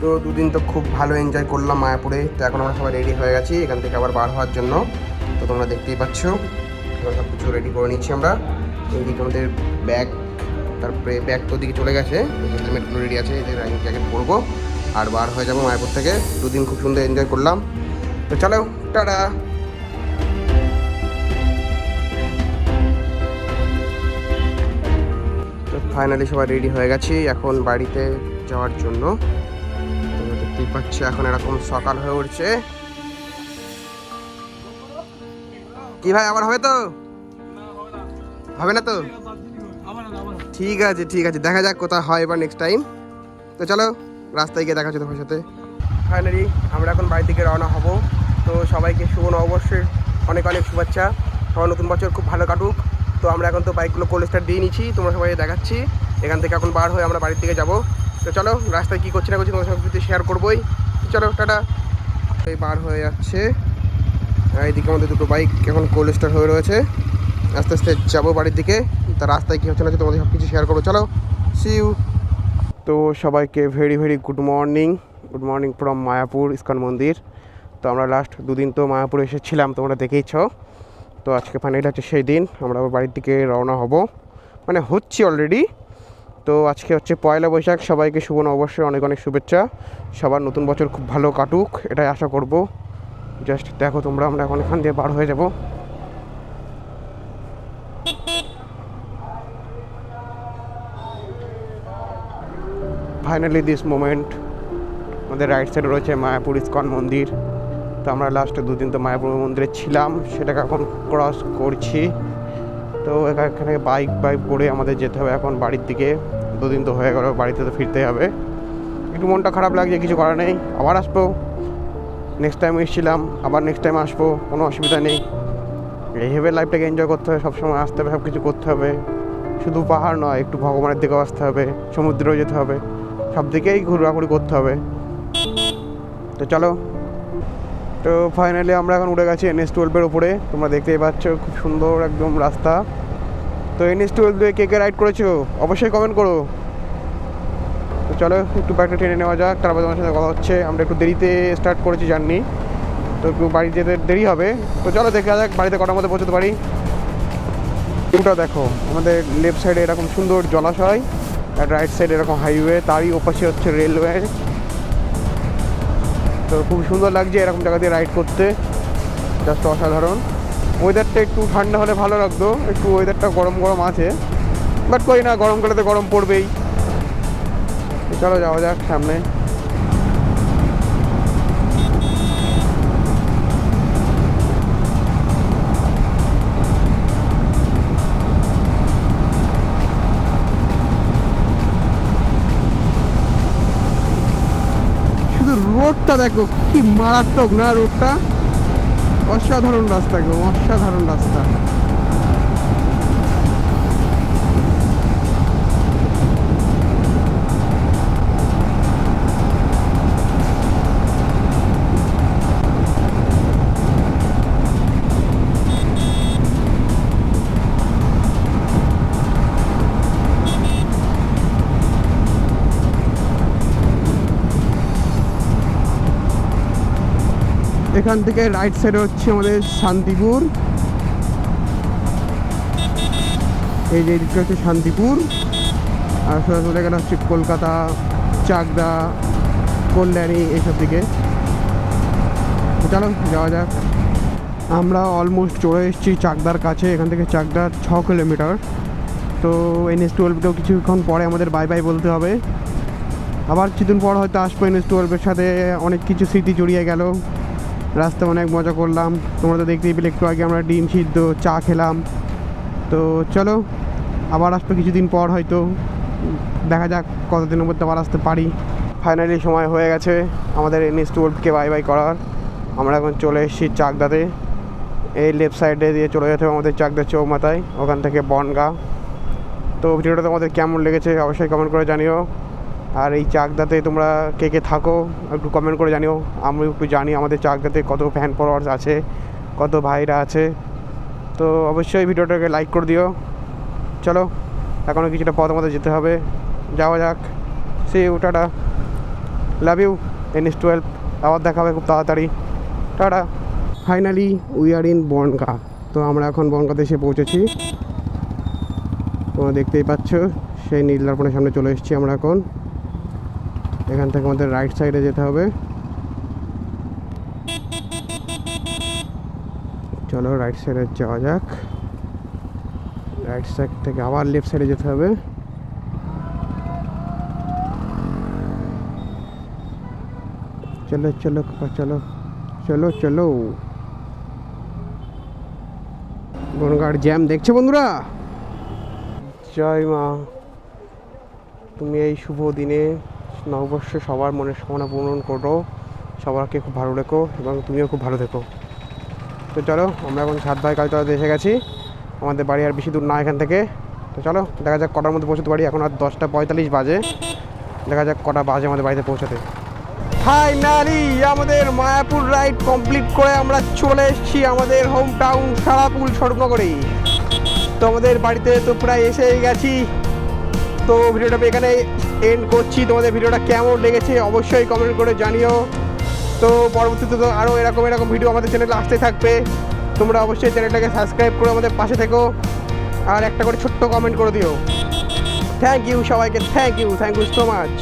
তো দুদিন তো খুব ভালো এনজয় করলাম মায়াপুরে। তো এখন আমরা সবাই রেডি হয়ে গেছি এখান থেকে আবার বার হওয়ার জন্য। তো তোমরা দেখতেই পাচ্ছ সব কিছু রেডি করে নিচ্ছি আমরা। এইদিকে আমাদের ব্যাগ, তারপরে ব্যাগ তো দিকে চলে গেছে, হেলমেটগুলো রেডি আছে, এদের রাইডিং জ্যাকেট পরবো আর বার হয়ে যাবো মায়াপুর থেকে। দুদিন খুব সুন্দর এনজয় করলাম। তো চলো, টাটা। তো ফাইনালি সবাই রেডি হয়ে গেছি এখন বাড়িতে যাওয়ার জন্য। তোমরা দেখতেই পাচ্ছ এখন এরকম সকাল হয়ে উঠছে। কি ভাই, আবার হবে তো? হবে না তো? ঠিক আছে ঠিক আছে, দেখা যাক কোথায় হয় এবার নেক্সট টাইম। তো চলো রাস্তায় গিয়ে দেখা হচ্ছে তোমার সাথে। ফাইনালি আমরা এখন বাড়ি থেকে রওনা হব। তো সবাইকে শুভ নববর্ষের অনেক অনেক শুভেচ্ছা। সবার নতুন বছর খুব ভালো কাটুক। তো আমরা এখন তো বাইকগুলো কোল্ড স্টার্ট দিয়ে নিচ্ছি, তোমরা সবাই দেখাচ্ছি। এখান থেকে এখন বার হয়ে আমরা বাড়ির দিকে যাব। তো চলো রাস্তায় কী করছি না করছি তোমার সঙ্গে শেয়ার করবোই। চলো টাটা। এই বার হয়ে যাচ্ছে, এইদিকে আমাদের দুটো বাইক এখন কোল্ড স্টার্ট হয়ে রয়েছে। আস্তে আস্তে যাবো বাড়ির দিকে। তা রাস্তায় কী হচ্ছে না তোমাদের সব কিছু শেয়ার করবো। চলো, সি ইউ। তো সবাইকে very very good morning from Mayapur ISKCON মন্দির। তো আমরা লাস্ট দুদিন তো মায়াপুরে এসেছিলাম, তোমরা দেখেইছ। তো আজকে ফাইনালি হচ্ছে সেই দিন, আমরা আবার বাড়ির দিকে রওনা হব, মানে হচ্ছি অলরেডি। তো আজকে হচ্ছে পয়লা বৈশাখ, সবাইকে শুভ নববর্ষের অনেক অনেক শুভেচ্ছা। সবার নতুন বছর খুব ভালো কাটুক এটাই আশা করব। জাস্ট দেখো তোমরা, আমরা এখন এখান দিয়ে বার হয়ে যাব। Finally this moment. আমাদের রাইট সাইডে রয়েছে মায়াপুর ইস্কন মন্দির। তো আমরা লাস্ট দুদিন তো মায়াপুর মন্দিরে ছিলাম, সেটাকে এখন ক্রস করছি। তো এখানে বাইক করে আমাদের যেতে হবে এখন বাড়ির দিকে। দুদিন তো হয়ে গেল, বাড়িতে তো ফিরতে হবে। একটু মনটা খারাপ লাগছে, কিছু করার নেই, আবার আসবো। নেক্সট টাইম এসেছিলাম, আবার নেক্সট টাইম আসবো, কোনো অসুবিধা নেই। এইভাবে লাইফটাকে এনজয় করতে হবে, সবসময় আসতে হবে, সব কিছু করতে হবে। শুধু পাহাড় নয়, একটু ভগবানের দিকেও আসতে হবে, সমুদ্রেও যেতে হবে, সব দিকেই ঘোরাঘুরি করতে হবে। তো চলো। তো ফাইনালি আমরা এখন উঠে গেছি NH-12 উপরে। তোমরা দেখতেই পাচ্ছ খুব সুন্দর একদম রাস্তা। তো NH-12 কে কে রাইড করেছো অবশ্যই কমেন্ট করো। তো চলো একটু বাইকটা টেনে নেওয়া যাক, তারপর তোমার সাথে কথা হচ্ছে। আমরা একটু দেরিতে স্টার্ট করেছি জার্নি, তো একটু বাড়ি যেতে দেরি হবে। তো চলো দেখা যাক বাড়িতে কটার মধ্যে পৌঁছতে পারি। ভিউটা দেখো, আমাদের লেফট সাইডে এরকম সুন্দর জলাশয়, আর রাইট সাইডে এরকম হাইওয়ে, তারই ওপাশে হচ্ছে রেলওয়ে। তো খুব সুন্দর লাগছে এরকম জায়গা দিয়ে রাইড করতে, জাস্ট অসাধারণ। ওয়েদারটা একটু ঠান্ডা হলে ভালো লাগতো, একটু ওয়েদারটা গরম গরম আছে, বাট করি না, গরমকালে তো গরম পড়বেই। চলো যাওয়া যাক সামনে। শুধু রোডটা দেখো কি মারাত্মক না, রোডটা অসাধারণ রাস্তা, একদম অসাধারণ রাস্তা। এখান থেকে রাইট সাইডে হচ্ছে আমাদের শান্তিপুর। এই যে দিকটা হচ্ছে শান্তিপুর, আর সোজা গেলে হচ্ছে কলকাতা, চাকদা, কল্যাণী, এইসব দিকে। চলো যাওয়া যাক। আমরা অলমোস্ট চলে এসেছি চাকদার কাছে। এখান থেকে চাকদা 6 কিলোমিটার। তো NH-12কেও কিছুক্ষণ পরে আমাদের বাই বাই বলতে হবে। আবার কিছুদিন পর হয়তো আসবো। NH-12-এর সাথে অনেক কিছু স্মৃতি জড়িয়ে গেল, রাস্তায় অনেক মজা করলাম। তোমরা তো দেখতেই পেলে একটু আগে আমরা ডিম সিদ্ধ চা খেলাম। তো চলো আবার আসবো কিছুদিন পর, হয়তো দেখা যাক কতদিনের মধ্যে আবার আসতে পারি। ফাইনালি সময় হয়ে গেছে আমাদের NH-12কে বাই বাই করার। আমরা এখন চলে এসেছি চাকদাতে। এই লেফট সাইডে দিয়ে চলে যেতে হবে আমাদের চাকদা চৌমাথায়, ওখান থেকে বনগাঁ। তো ভিডিওটা তোমাদের কেমন লেগেছে অবশ্যই কমেন্ট করে জানিও। আর এই চাকদাতে তোমরা কে কে থাকো একটু কমেন্ট করে জানিও, আমি একটু জানি আমাদের চাকদাতে কত ফ্যান ফলোয়ার্স আছে, কত ভাইরা আছে। তো অবশ্যই ভিডিওটাকে লাইক করে দিও। চলো এখনও কিছুটা পথ আমাদের যেতে হবে, যাওয়া যাক। See you, tata. Love you NH12। আবার দেখা হবে খুব তাড়াতাড়ি, tata. Finally we are in Bongaon. তো আমরা এখন বনগাঁতে এসে পৌঁছেছি, তোমরা দেখতেই পাচ্ছ। সেই নীল দর্পণের সামনে চলে এসেছি আমরা এখন। এখান থেকে আমাদের রাইট সাইডে যেতে হবে। চলো রাইট সাইডে যাওয়া যাক। রাইট সাইড থেকে আবার লেফট সাইডে যেতে হবে। চলো চলো চলো চলো চলো। বনগাঁর জ্যাম দেখছো বন্ধুরা? জয় মা। তুমি এই শুভ দিনে নববর্ষে সবার মনের কামনা পূরণ করো, সবাইকে খুব ভালো রেখো এবং তুমিও খুব ভালো থেকো। তো চলো আমরা এখন 7 ভাই কালতলাতে এসে গেছি। আমাদের বাড়ি আর বেশি দূর না এখান থেকে। তো চলো দেখা যাক কটার মধ্যে পৌঁছতে পারি। এখন আর 10:45 বাজে। দেখা যাক কটা বাজে আমাদের বাড়িতে পৌঁছাতে। ফাইনালি আমাদের মায়াপুর রাইড কমপ্লিট করে আমরা চলে এসেছি আমাদের হোম টাউন সারাপুল স্বরূপনগরে। তো আমাদের বাড়িতে তো প্রায় এসেই গেছি। তো ভিডিওটা এখানে এন্ড করছি। তোমাদের ভিডিওটা কেমন লেগেছে অবশ্যই কমেন্ট করে জানিও। তো পরবর্তীতে তো আরও এরকম ভিডিও আমাদের চ্যানেলে আসতে থাকবে। তোমরা অবশ্যই চ্যানেলটাকে সাবস্ক্রাইব করে আমাদের পাশে থেকো, আর একটা করে ছোট্ট কমেন্ট করে দিও। থ্যাংক ইউ সবাইকে, থ্যাংক ইউ সো মাচ।